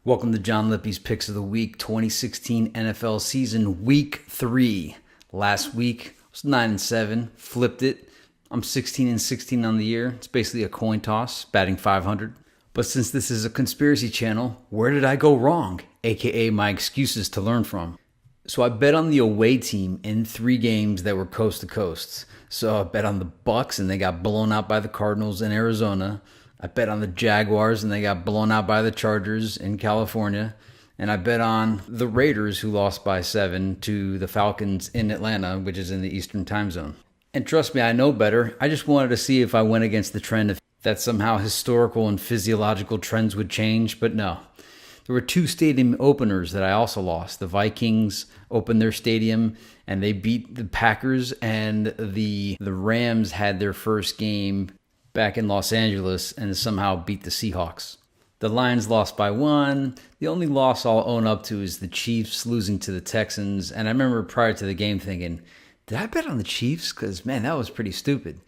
Welcome to John Lippy's Picks of the Week 2016 NFL season, week 3. Last week I was 9-7, flipped it. I'm 16-16 on the year. It's basically a coin toss, batting 500. But since this is a conspiracy channel, where did I go wrong? AKA my excuses to learn from. So I bet on the away team in 3 games that were coast to coast. So I bet on the Bucks and they got blown out by the Cardinals in Arizona. I bet on the Jaguars and they got blown out by the Chargers in California. And I bet on the Raiders who lost by 7 to the Falcons in Atlanta, which is in the Eastern time zone. And trust me, I know better. I just wanted to see if I went against the trend, if that somehow historical and physiological trends would change, but no. There were 2 stadium openers that I also lost. The Vikings opened their stadium and they beat the Packers, and the Rams had their first game back in Los Angeles and somehow beat the Seahawks. The Lions lost by 1. The only loss I'll own up to is the Chiefs losing to the Texans. And I remember prior to the game thinking, did I bet on the Chiefs? Because, man, that was pretty stupid.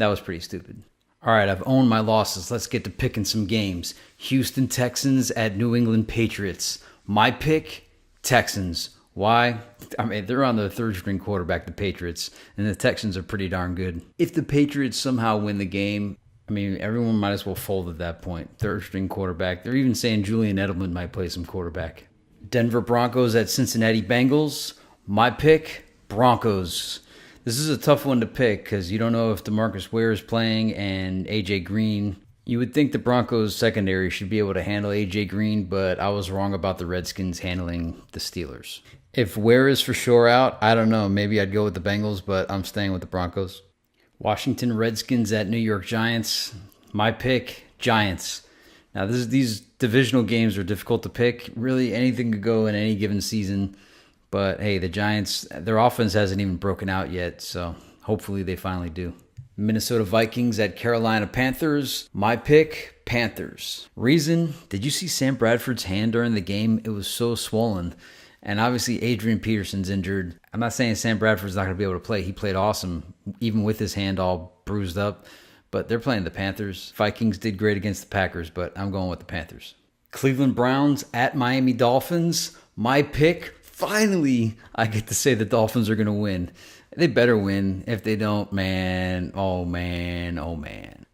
All right, I've owned my losses. Let's get to picking some games. Houston Texans at New England Patriots. My pick, Texans. Why? I mean, they're on the third-string quarterback, the Patriots, and the Texans are pretty darn good. If the Patriots somehow win the game, I mean, everyone might as well fold at that point. Third-string quarterback. They're even saying Julian Edelman might play some quarterback. Denver Broncos at Cincinnati Bengals. My pick, Broncos. This is a tough one to pick because you don't know if DeMarcus Ware is playing and A.J. Green. You would think the Broncos secondary should be able to handle A.J. Green, but I was wrong about the Redskins handling the Steelers. If Ware is for sure out, I don't know. Maybe I'd go with the Bengals, but I'm staying with the Broncos. Washington Redskins at New York Giants. My pick, Giants. Now, these divisional games are difficult to pick. Really, anything could go in any given season. But, hey, the Giants, their offense hasn't even broken out yet, so hopefully they finally do. Minnesota Vikings at Carolina Panthers. My pick, Panthers. Reason, did you see Sam Bradford's hand during the game? It was so swollen. And obviously Adrian Peterson's injured. I'm not saying Sam Bradford's not going to be able to play. He played awesome, even with his hand all bruised up. But they're playing the Panthers. Vikings did great against the Packers, but I'm going with the Panthers. Cleveland Browns at Miami Dolphins. My pick, finally, I get to say the Dolphins are going to win. They better win. If they don't, man.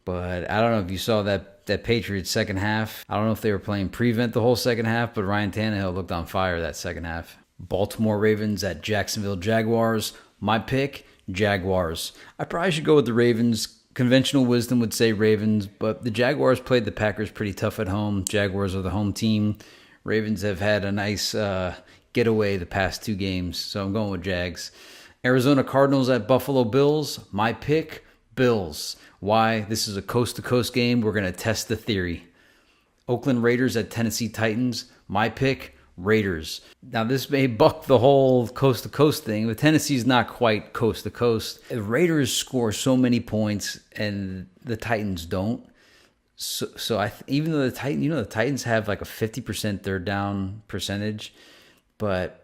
But I don't know if you saw that Patriots second half. I don't know if they were playing prevent the whole second half, but Ryan Tannehill looked on fire that second half. Baltimore Ravens at Jacksonville Jaguars. My pick, Jaguars. I probably should go with the Ravens. Conventional wisdom would say Ravens, but the Jaguars played the Packers pretty tough at home. Jaguars are the home team. Ravens have had a nice getaway the past 2 games, so I'm going with Jags. Arizona Cardinals at Buffalo Bills. My pick, Bills. Why? This is a coast-to-coast game. We're going to test the theory. Oakland Raiders at Tennessee Titans. My pick, Raiders. Now, this may buck the whole coast-to-coast thing, but Tennessee's not quite coast-to-coast. The Raiders score so many points, and the Titans don't. So even though the Titans have like a 50% third down percentage, but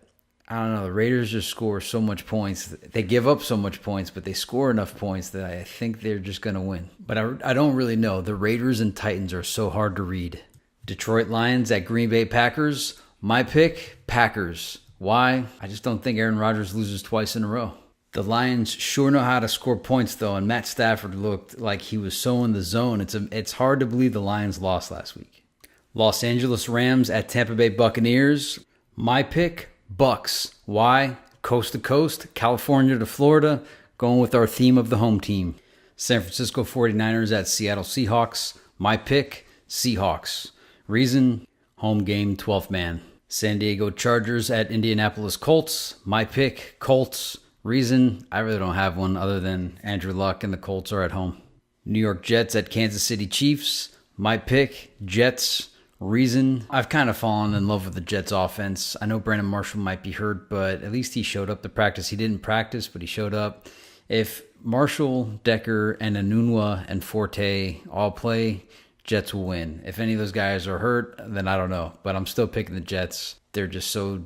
I don't know, the Raiders just score so much points. They give up so much points, but they score enough points that I think they're just going to win. But I don't really know. The Raiders and Titans are so hard to read. Detroit Lions at Green Bay Packers. My pick, Packers. Why? I just don't think Aaron Rodgers loses twice in a row. The Lions sure know how to score points, though, and Matt Stafford looked like he was so in the zone. It's hard to believe the Lions lost last week. Los Angeles Rams at Tampa Bay Buccaneers. My pick, Bucks. Why? Coast to coast, California to Florida, going with our theme of the home team. San Francisco 49ers at Seattle Seahawks. My pick, Seahawks. Reason? Home game, 12th man. San Diego Chargers at Indianapolis Colts. My pick, Colts. Reason? I really don't have one other than Andrew Luck and the Colts are at home. New York Jets at Kansas City Chiefs. My pick, Jets. Reason? I've kind of fallen in love with the Jets offense. I know Brandon Marshall might be hurt, but at least he showed up to practice. He didn't practice, but he showed up. If Marshall, Decker, and Anunua and Forte all play, Jets will win. If any of those guys are hurt, then I don't know. But I'm still picking the Jets. They're just so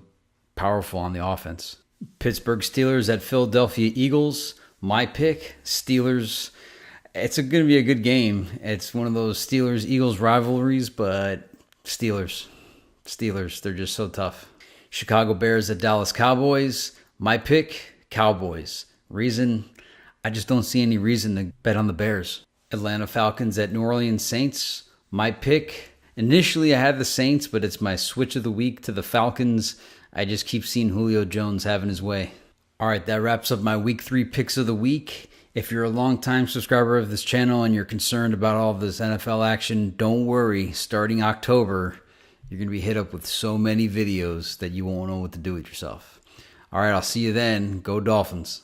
powerful on the offense. Pittsburgh Steelers at Philadelphia Eagles. My pick, Steelers. It's going to be a good game. It's one of those Steelers-Eagles rivalries, but Steelers. Steelers, they're just so tough. Chicago Bears at Dallas Cowboys. My pick, Cowboys. Reason, I just don't see any reason to bet on the Bears. Atlanta Falcons at New Orleans Saints. My pick, initially I had the Saints, but it's my switch of the week to the Falcons. I just keep seeing Julio Jones having his way. All right, that wraps up my week 3 picks of the week. If you're a longtime subscriber of this channel and you're concerned about all of this NFL action, don't worry. Starting October, you're going to be hit up with so many videos that you won't know what to do with yourself. All right, I'll see you then. Go Dolphins.